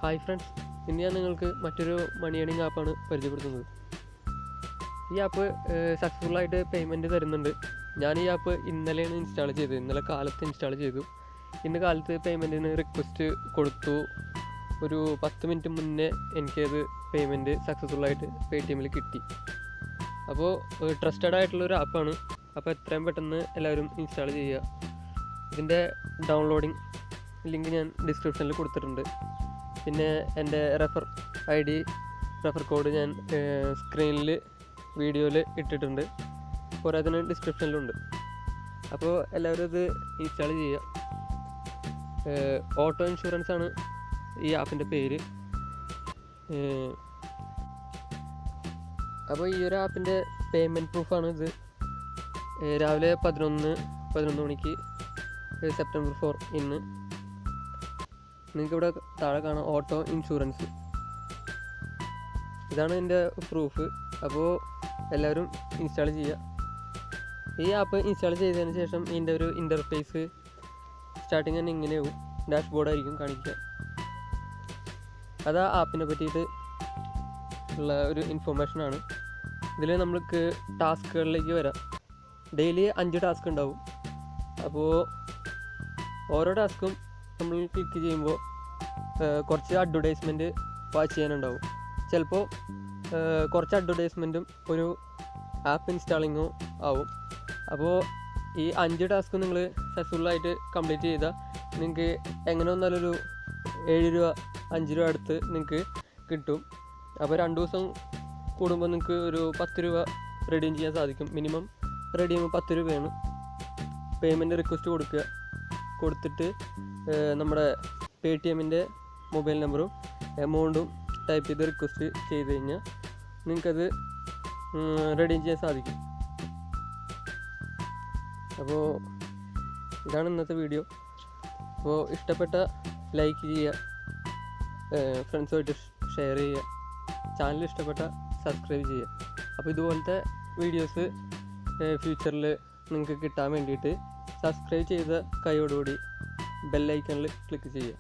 Hi friends, ഇന്ന് ഞാൻ നിങ്ങൾക്ക് മറ്റൊരു മണി ഏണിംഗ് ആപ്പാണ് പരിചയപ്പെടുത്തുന്നത്. ഈ ആപ്പ് സക്സസ്ഫുള്ളായിട്ട് പേയ്മെൻറ്റ് തരുന്നുണ്ട്. ഞാൻ ഈ ആപ്പ് ഇന്നലെയാണ് ഇൻസ്റ്റാൾ ചെയ്തത്. ഇന്നലെ കാലത്ത് ഇൻസ്റ്റാൾ ചെയ്തു. ഇന്ന് കാലത്ത് പേയ്മെൻറ്റിന് റിക്വസ്റ്റ് കൊടുത്തു. ഒരു 10 മിനിറ്റ് മുന്നേ എനിക്കത് പേയ്മെൻറ്റ് സക്സസ്ഫുള്ളായിട്ട് പേടിഎമ്മിൽ കിട്ടി. അപ്പോൾ ട്രസ്റ്റഡ് ആയിട്ടുള്ളൊരു ആപ്പാണ്. അപ്പോൾ എത്രയും പെട്ടെന്ന് എല്ലാവരും ഇൻസ്റ്റാൾ ചെയ്യുക. ഇതിൻ്റെ ഡൗൺലോഡിങ് ലിങ്ക് ഞാൻ ഡിസ്ക്രിപ്ഷനിൽ കൊടുത്തിട്ടുണ്ട്. പിന്നെ എൻ്റെ റെഫർ കോഡ് ഞാൻ സ്ക്രീനിൽ വീഡിയോയിൽ ഇട്ടിട്ടുണ്ട്. പോരാത്തതിന് ഡിസ്ക്രിപ്ഷനിലുണ്ട്. അപ്പോൾ എല്ലാവരും ഇത് ഇൻസ്റ്റാൾ ചെയ്യുക. ഓട്ടോ ഇൻഷുറൻസ് ആണ് ഈ ആപ്പിൻ്റെ പേര്. അപ്പോൾ ഈ ഒരു ആപ്പിൻ്റെ പേയ്മെൻറ്റ് പ്രൂഫാണ് ഇത്. രാവിലെ 11 മണിക്ക് സെപ്റ്റംബർ 4 ഇന്ന് നിങ്ങൾക്കിവിടെ താഴെ കാണാം ഓട്ടോ ഇൻഷുറൻസ്. ഇതാണ് എൻ്റെ പ്രൂഫ്. അപ്പോൾ എല്ലാവരും ഇൻസ്റ്റാൾ ചെയ്യുക. ഈ ആപ്പ് ഇൻസ്റ്റാൾ ചെയ്തതിന് ശേഷം ഇതിൻ്റെ ഒരു ഇൻ്റർഫേസ് സ്റ്റാർട്ടിങ് തന്നെ ഇങ്ങനെയാവും. ഡാഷ്ബോർഡായിരിക്കും കാണിക്കുക. അത് ആ ആപ്പിനെ പറ്റിയിട്ട് ഉള്ള ഒരു ഇൻഫോർമേഷനാണ്. ഇതിൽ നമ്മൾക്ക് ടാസ്കുകളിലേക്ക് വരാം. ഡെയിലി 5 ടാസ്ക് ഉണ്ടാവും. അപ്പോൾ ഓരോ ടാസ്കും നമ്മൾ ക്ലിക്ക് ചെയ്യുമ്പോൾ കുറച്ച് അഡ്വർടൈസ്മെൻറ്റ് വാച്ച് ചെയ്യാനുണ്ടാവും. ചിലപ്പോൾ കുറച്ച് അഡ്വർടൈസ്മെൻറ്റും ഒരു ആപ്പ് ഇൻസ്റ്റാളിങ്ങും ആവും. അപ്പോൾ ഈ 5 ടാസ്ക് നിങ്ങൾ സക്സസ്ഫുള്ളായിട്ട് കംപ്ലീറ്റ് ചെയ്താൽ നിങ്ങൾക്ക് എങ്ങനെ വന്നാലും ഒരു 7 രൂപ 5 രൂപ അടുത്ത് നിങ്ങൾക്ക് കിട്ടും. അപ്പോൾ 2 ദിവസം കൂടുമ്പോൾ നിങ്ങൾക്ക് ഒരു 10 രൂപ റെഡീം ചെയ്യാൻ സാധിക്കും. മിനിമം റെഡീം 10 രൂപയാണ്. പേയ്മെൻറ്റ് റിക്വസ്റ്റ് കൊടുത്തിട്ട് നമ്മുടെ പേടിഎമ്മിൻ്റെ മൊബൈൽ നമ്പറും എമൗണ്ടും ടൈപ്പ് ചെയ്ത് റിക്വസ്റ്റ് ചെയ്ത് കഴിഞ്ഞാൽ നിങ്ങൾക്കത് റെഡീം ചെയ്യാൻ സാധിക്കും. അപ്പോൾ ഇതാണ് ഇന്നത്തെ വീഡിയോ. അപ്പോൾ ഇഷ്ടപ്പെട്ട ലൈക്ക് ചെയ്യുക, ഫ്രണ്ട്സുമായിട്ട് ഷെയർ ചെയ്യുക, ചാനൽ ഇഷ്ടപ്പെട്ട സബ്സ്ക്രൈബ് ചെയ്യുക. അപ്പോൾ ഇതുപോലത്തെ വീഡിയോസ് ഫ്യൂച്ചറിൽ നിങ്ങൾക്ക് കിട്ടാൻ വേണ്ടിയിട്ട് സബ്സ്ക്രൈബ് ചെയ്ത കൈയോടുകൂടി ബെല്ലൈക്കണിൽ ക്ലിക്ക് ചെയ്യുക.